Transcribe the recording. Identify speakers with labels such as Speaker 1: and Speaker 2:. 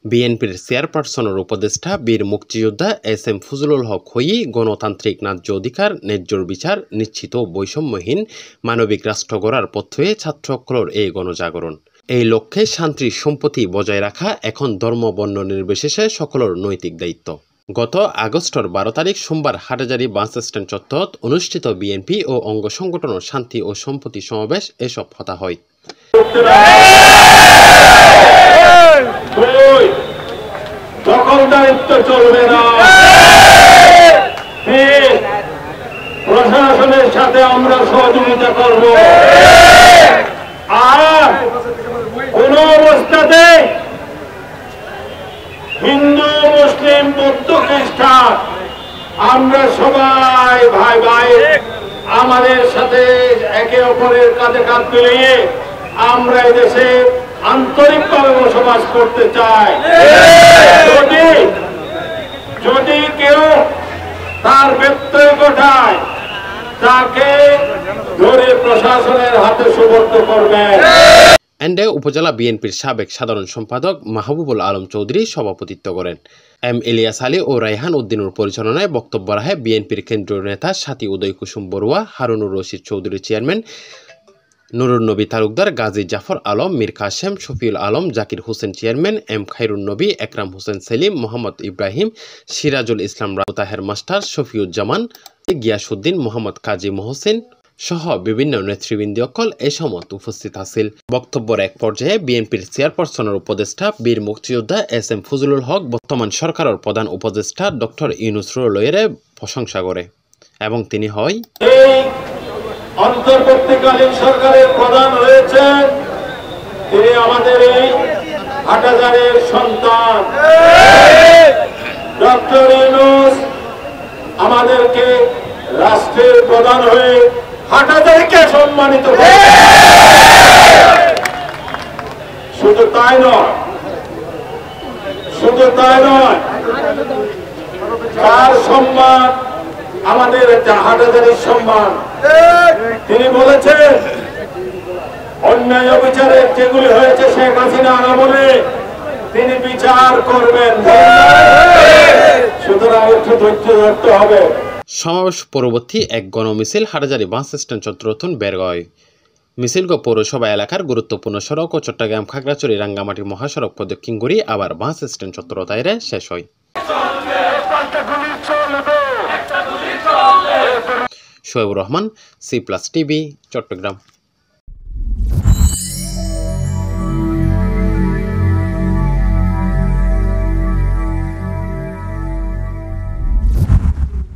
Speaker 1: বিএনপির চেয়ারপারসনের উপদেষ্টা বীর মুক্তিযোদ্ধা এস এম ফজলুল হক হই গণতান্ত্রিক ন্যায্য অধিকার, ন্যায্য বিচার নিশ্চিত বৈষম্যহীন মানবিক রাষ্ট্র গড়ার পথে ছাত্রসকলের এই গণজাগরণ। এই লক্ষ্যে শান্তি সম্প্রীতি বজায় রাখা এখন ধর্ম বর্ণ নির্বিশেষে সকলের নৈতিক দায়িত্ব। গত আগস্টের 12 তারিখ সোমবার হাটহাজারী বাস স্ট্যান্ড চত্বরত অনুষ্ঠিত বিএনপি ও অঙ্গ সংগঠনের শান্তি ও সম্প্রীতি সমাবেশ এসব কথা হয়।
Speaker 2: চলবে না, প্রশাসনের সাথে আমরা সহযোগিতা করব, আর কোন অবস্থাতে হিন্দু মুসলিম বৌদ্ধ খ্রিস্টান আমরা সবাই ভাই ভাই আমাদের সাথে একে অপরের কাঁধে কাঁধ মিলিয়ে আমরা এদেশে আন্তরিকভাবে বসবাস করতে চাই। যদি কেউ তার ব্যত্যয় ঘটায় তাকে ধরে প্রশাসনের হাতে সুবর্দ করবেন।
Speaker 1: এন্ডে উপজেলা বিএনপির সাবেক সাধারণ সম্পাদক মাহবুবুল আলম চৌধুরী সভাপতিত্ব করেন। এম ইলিয়াস আলী ও রায়হান উদ্দিনের পরিচালনায় বক্তব্য রাখে বিএনপির কেন্দ্রীয় নেতা সাথী উদয় কুসুম বড়ুয়া, হারুনুর রশিদ চৌধুরী চেয়ারম্যান, নুরুন নবী তালুকদার, গাজী জাফর আলম, মীর কাসেম, শফিউল আলম, জাকির হোসেন চেয়ারম্যান, এম খায়রুন নবী, একরাম হোসেন সেলিম, মোহাম্মদ ইব্রাহিম, সিরাজুল ইসলাম তাহের মাস্টার, শফিউজ্জামান, গিয়াসউদ্দিন, মোহাম্মদ কাজী মহসিন সহ বিভিন্ন নেতৃবৃন্দ এ সময় উপস্থিত আছিল। বক্তব্যের এক পর্যায়ে বিএনপির চেয়ারপারসনের উপদেষ্টা বীর মুক্তিযোদ্ধা এস এম ফজলুল হক বর্তমান সরকারের প্রধান উপদেষ্টা ডক্টর ইউনূস রুহুলের প্রশংসা করে এবং তিনি হয়
Speaker 2: অন্তর্বর্তীকালীন সরকারের প্রধান হয়েছেন, তিনি আমাদের এই হাটহাজারীর সন্তান ডক্টর ইউনূস আমাদেরকে রাষ্ট্রের প্রধান হয়ে হাটহাজারীকে সম্মানিত করে। শুধু তাই নয়, তার সম্মান আমাদের হাটহাজারীর সম্মান। তিনি বলেছেন অন্যায় অবিচারের যেগুলি হয়েছে শেখ হাসিনা আমলে তিনি বিচার করবেন, সুতরাং একটু ধৈর্য ধরতে হবে।
Speaker 1: সমাবেশ পরবর্তী এক গণমিছিল হাটহাজারী বাস স্ট্যান্ড চত্বরতন বের হয়। মিছিলগ পৌরসভা এলাকার গুরুত্বপূর্ণ সড়ক ও চট্টগ্রাম খাগড়াছড়ি রাঙ্গামাটি মহাসড়ক প্রদক্ষিণ করে আবার বাস স্ট্যান্ড চত্বর তাইরে শেষ হয়। Shoebur Rahman, C plus TV, Chittagong.